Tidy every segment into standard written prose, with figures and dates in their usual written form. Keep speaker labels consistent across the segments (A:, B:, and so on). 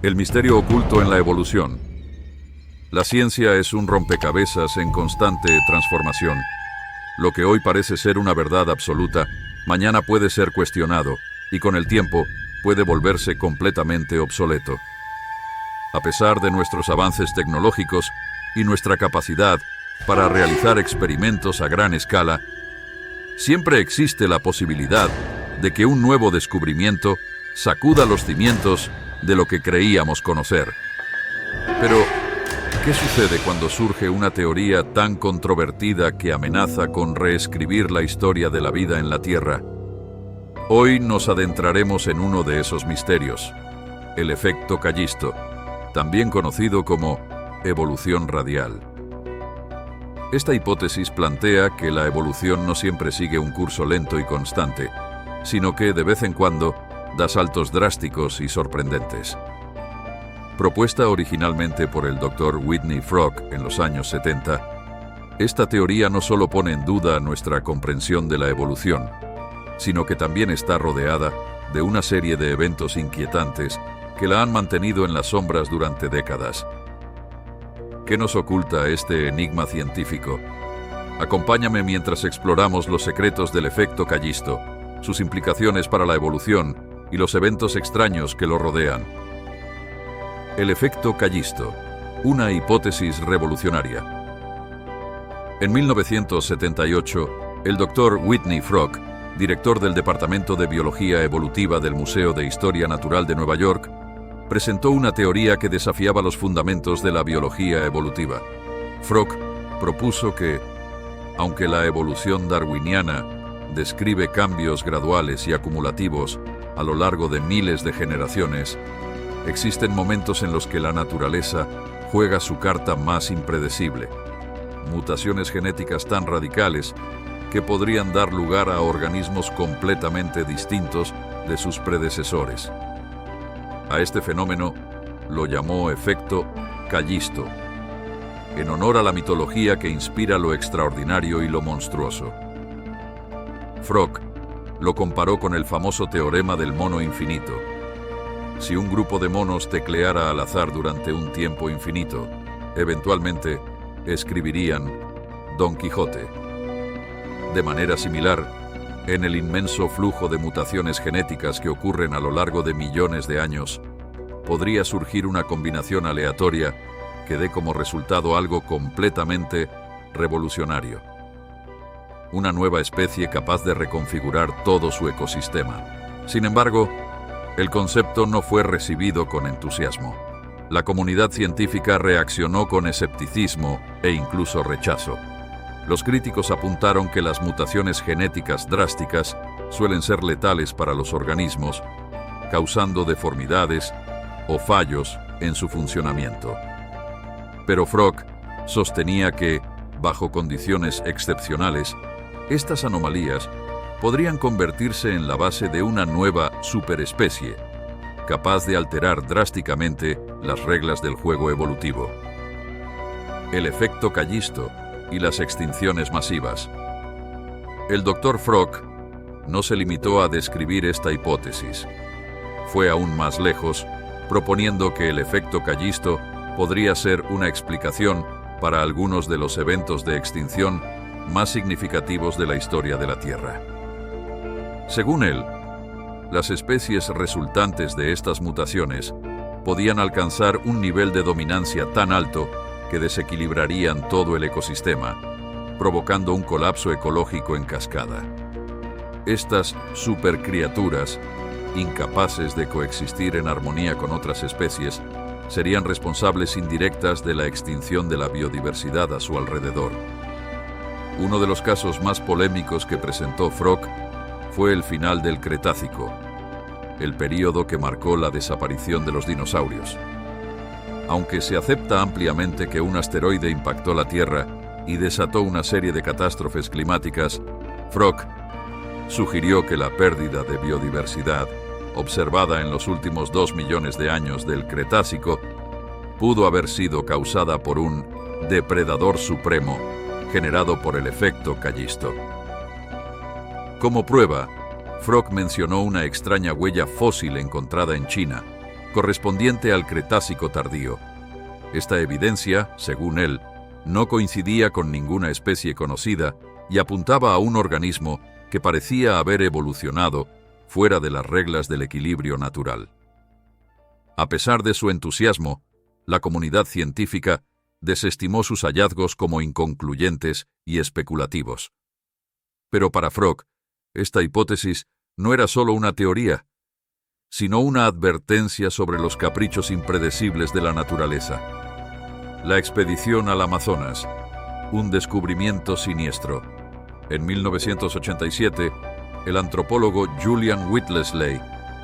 A: El misterio oculto en la evolución. La ciencia es un rompecabezas en constante transformación. Lo que hoy parece ser una verdad absoluta, mañana puede ser cuestionado, y con el tiempo puede volverse completamente obsoleto. A pesar de nuestros avances tecnológicos y nuestra capacidad para realizar experimentos a gran escala, siempre existe la posibilidad de que un nuevo descubrimiento sacuda los cimientos de lo que creíamos conocer. Pero, ¿qué sucede cuando surge una teoría tan controvertida que amenaza con reescribir la historia de la vida en la Tierra? Hoy nos adentraremos en uno de esos misterios, el efecto Callisto, también conocido como evolución radial. Esta hipótesis plantea que la evolución no siempre sigue un curso lento y constante, sino que, de vez en cuando, da saltos drásticos y sorprendentes. Propuesta originalmente por el Dr. Whitney Frog en los años 70, esta teoría no solo pone en duda nuestra comprensión de la evolución, sino que también está rodeada de una serie de eventos inquietantes que la han mantenido en las sombras durante décadas. ¿Qué nos oculta este enigma científico? Acompáñame mientras exploramos los secretos del efecto Callisto, sus implicaciones para la evolución y los eventos extraños que lo rodean. El efecto Callisto, una hipótesis revolucionaria. En 1978, el Dr. Whitney Frog, director del Departamento de Biología Evolutiva del Museo de Historia Natural de Nueva York, presentó una teoría que desafiaba los fundamentos de la biología evolutiva. Frog propuso que, aunque la evolución darwiniana describe cambios graduales y acumulativos a lo largo de miles de generaciones, existen momentos en los que la naturaleza juega su carta más impredecible, mutaciones genéticas tan radicales que podrían dar lugar a organismos completamente distintos de sus predecesores. A este fenómeno lo llamó efecto Callisto, en honor a la mitología que inspira lo extraordinario y lo monstruoso. Frog lo comparó con el famoso teorema del mono infinito. Si un grupo de monos tecleara al azar durante un tiempo infinito, eventualmente escribirían Don Quijote. De manera similar, en el inmenso flujo de mutaciones genéticas que ocurren a lo largo de millones de años, podría surgir una combinación aleatoria que dé como resultado algo completamente revolucionario. Una nueva especie capaz de reconfigurar todo su ecosistema. Sin embargo, el concepto no fue recibido con entusiasmo. La comunidad científica reaccionó con escepticismo e incluso rechazo. Los críticos apuntaron que las mutaciones genéticas drásticas suelen ser letales para los organismos, causando deformidades o fallos en su funcionamiento. Pero Frog sostenía que, bajo condiciones excepcionales, estas anomalías podrían convertirse en la base de una nueva superespecie, capaz de alterar drásticamente las reglas del juego evolutivo. El efecto Callisto y las extinciones masivas. El Dr. Frog no se limitó a describir esta hipótesis. Fue aún más lejos, proponiendo que el efecto Callisto podría ser una explicación para algunos de los eventos de extinción más significativos de la historia de la Tierra. Según él, las especies resultantes de estas mutaciones podían alcanzar un nivel de dominancia tan alto que desequilibrarían todo el ecosistema, provocando un colapso ecológico en cascada. Estas supercriaturas, incapaces de coexistir en armonía con otras especies, serían responsables indirectas de la extinción de la biodiversidad a su alrededor. Uno de los casos más polémicos que presentó Frog fue el final del Cretácico, el período que marcó la desaparición de los dinosaurios. Aunque se acepta ampliamente que un asteroide impactó la Tierra y desató una serie de catástrofes climáticas, Frog sugirió que la pérdida de biodiversidad, observada en los últimos 2 millones de años del Cretácico, pudo haber sido causada por un depredador supremo generado por el efecto Callisto. Como prueba, Frog mencionó una extraña huella fósil encontrada en China, correspondiente al Cretácico tardío. Esta evidencia, según él, no coincidía con ninguna especie conocida y apuntaba a un organismo que parecía haber evolucionado fuera de las reglas del equilibrio natural. A pesar de su entusiasmo, la comunidad científica desestimó sus hallazgos como inconcluyentes y especulativos. Pero para Frog, esta hipótesis no era solo una teoría, sino una advertencia sobre los caprichos impredecibles de la naturaleza. La expedición al Amazonas, un descubrimiento siniestro. En 1987, el antropólogo Julian Whittlesey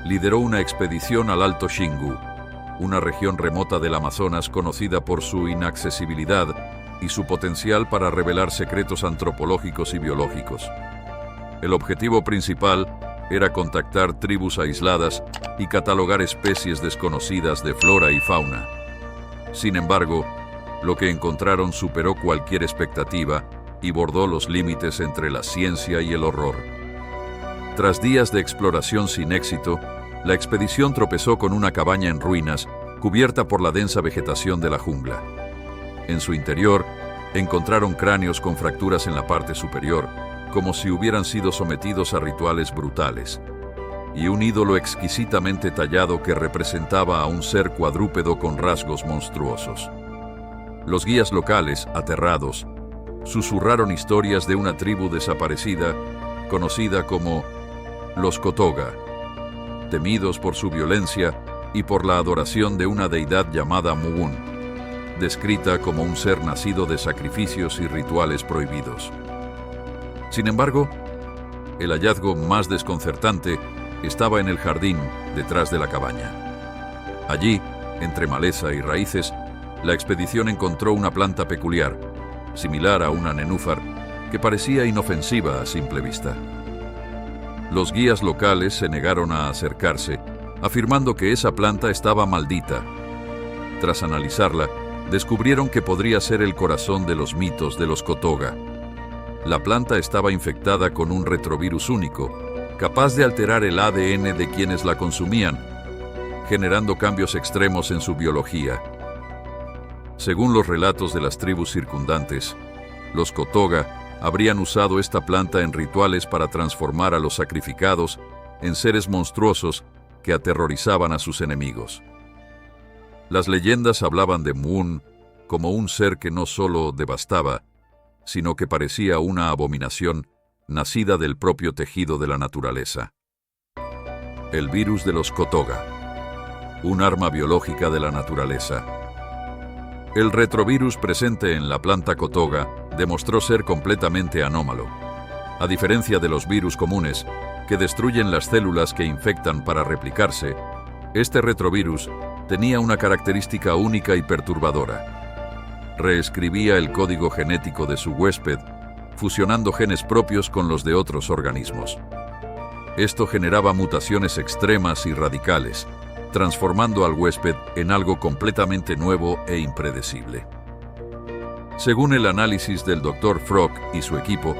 A: lideró una expedición al Alto Xingu, una región remota del Amazonas conocida por su inaccesibilidad y su potencial para revelar secretos antropológicos y biológicos. El objetivo principal era contactar tribus aisladas y catalogar especies desconocidas de flora y fauna. Sin embargo, lo que encontraron superó cualquier expectativa y bordó los límites entre la ciencia y el horror. Tras días de exploración sin éxito, la expedición tropezó con una cabaña en ruinas cubierta por la densa vegetación de la jungla. En su interior, encontraron cráneos con fracturas en la parte superior, como si hubieran sido sometidos a rituales brutales, y un ídolo exquisitamente tallado que representaba a un ser cuadrúpedo con rasgos monstruosos. Los guías locales, aterrados, susurraron historias de una tribu desaparecida, conocida como los Kotoga, temidos por su violencia y por la adoración de una deidad llamada Mugun, descrita como un ser nacido de sacrificios y rituales prohibidos. Sin embargo, el hallazgo más desconcertante estaba en el jardín detrás de la cabaña. Allí, entre maleza y raíces, la expedición encontró una planta peculiar, similar a una nenúfar, que parecía inofensiva a simple vista. Los guías locales se negaron a acercarse, afirmando que esa planta estaba maldita. Tras analizarla, descubrieron que podría ser el corazón de los mitos de los Kotoga. La planta estaba infectada con un retrovirus único, capaz de alterar el ADN de quienes la consumían, generando cambios extremos en su biología. Según los relatos de las tribus circundantes, los Kotoga habrían usado esta planta en rituales para transformar a los sacrificados en seres monstruosos que aterrorizaban a sus enemigos. Las leyendas hablaban de Mugun como un ser que no solo devastaba, sino que parecía una abominación nacida del propio tejido de la naturaleza. El virus de los Kotoga, un arma biológica de la naturaleza. El retrovirus presente en la planta Kotoga demostró ser completamente anómalo. A diferencia de los virus comunes, que destruyen las células que infectan para replicarse, este retrovirus tenía una característica única y perturbadora. Reescribía el código genético de su huésped, fusionando genes propios con los de otros organismos. Esto generaba mutaciones extremas y radicales, transformando al huésped en algo completamente nuevo e impredecible. Según el análisis del Dr. Frog y su equipo,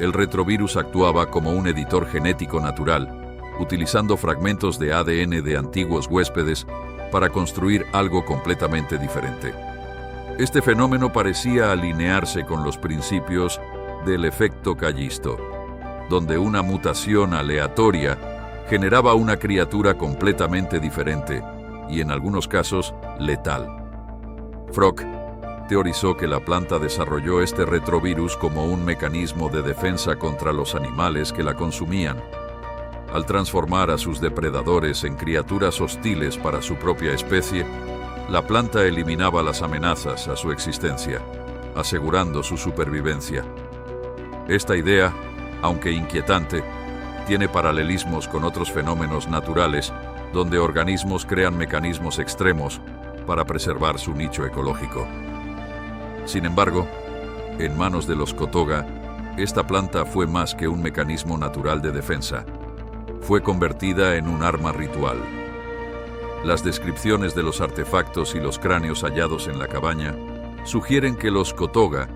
A: el retrovirus actuaba como un editor genético natural, utilizando fragmentos de ADN de antiguos huéspedes para construir algo completamente diferente. Este fenómeno parecía alinearse con los principios del efecto Callisto, donde una mutación aleatoria generaba una criatura completamente diferente y, en algunos casos, letal. Frog teorizó que la planta desarrolló este retrovirus como un mecanismo de defensa contra los animales que la consumían. Al transformar a sus depredadores en criaturas hostiles para su propia especie, la planta eliminaba las amenazas a su existencia, asegurando su supervivencia. Esta idea, aunque inquietante, tiene paralelismos con otros fenómenos naturales, donde organismos crean mecanismos extremos para preservar su nicho ecológico. Sin embargo, en manos de los Kotoga, esta planta fue más que un mecanismo natural de defensa. Fue convertida en un arma ritual. Las descripciones de los artefactos y los cráneos hallados en la cabaña sugieren que los Kotoga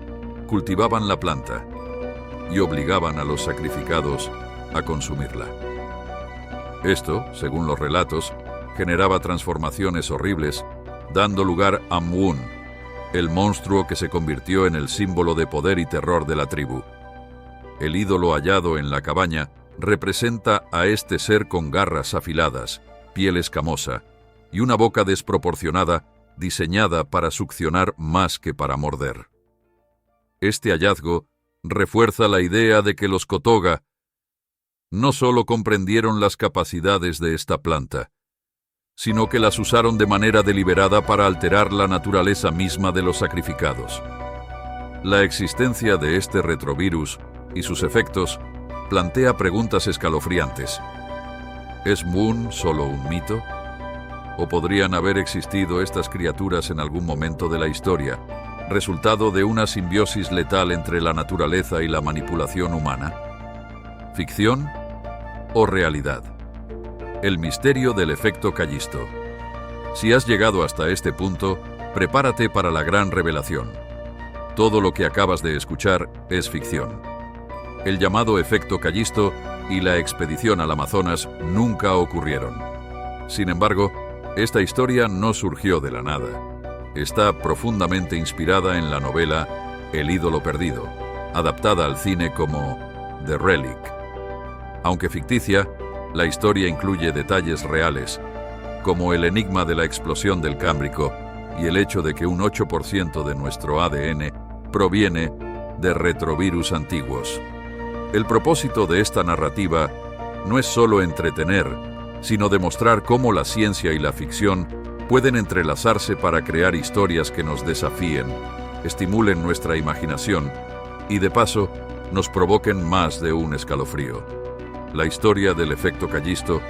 A: cultivaban la planta y obligaban a los sacrificados a consumirla. Esto, según los relatos, generaba transformaciones horribles, dando lugar a Mwoon, el monstruo que se convirtió en el símbolo de poder y terror de la tribu. El ídolo hallado en la cabaña representa a este ser con garras afiladas, piel escamosa y una boca desproporcionada diseñada para succionar más que para morder. Este hallazgo refuerza la idea de que los Kotoga no solo comprendieron las capacidades de esta planta, sino que las usaron de manera deliberada para alterar la naturaleza misma de los sacrificados. La existencia de este retrovirus y sus efectos plantea preguntas escalofriantes. ¿Es Mwoon solo un mito? ¿O podrían haber existido estas criaturas en algún momento de la historia, resultado de una simbiosis letal entre la naturaleza y la manipulación humana? ¿Ficción o realidad? El misterio del efecto Callisto. Si has llegado hasta este punto, prepárate para la gran revelación. Todo lo que acabas de escuchar es ficción. El llamado efecto Callisto y la expedición al Amazonas nunca ocurrieron. Sin embargo, esta historia no surgió de la nada. Está profundamente inspirada en la novela El ídolo perdido, adaptada al cine como The Relic. Aunque ficticia, la historia incluye detalles reales, como el enigma de la explosión del Cámbrico y el hecho de que un 8% de nuestro ADN proviene de retrovirus antiguos. El propósito de esta narrativa no es solo entretener, sino demostrar cómo la ciencia y la ficción pueden entrelazarse para crear historias que nos desafíen, estimulen nuestra imaginación y, de paso, nos provoquen más de un escalofrío. La historia del efecto Callisto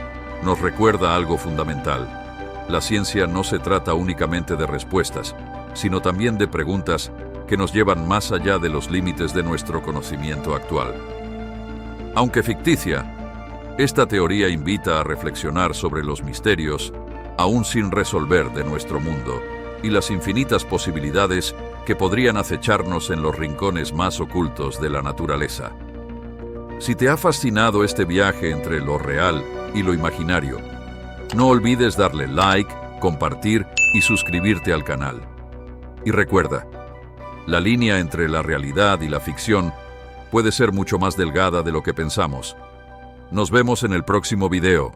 A: nos recuerda algo fundamental. La ciencia no se trata únicamente de respuestas, sino también de preguntas que nos llevan más allá de los límites de nuestro conocimiento actual. Aunque ficticia, esta teoría invita a reflexionar sobre los misterios aún sin resolver de nuestro mundo y las infinitas posibilidades que podrían acecharnos en los rincones más ocultos de la naturaleza. Si te ha fascinado este viaje entre lo real y lo imaginario, no olvides darle like, compartir y suscribirte al canal. Y recuerda, la línea entre la realidad y la ficción puede ser mucho más delgada de lo que pensamos. Nos vemos en el próximo video.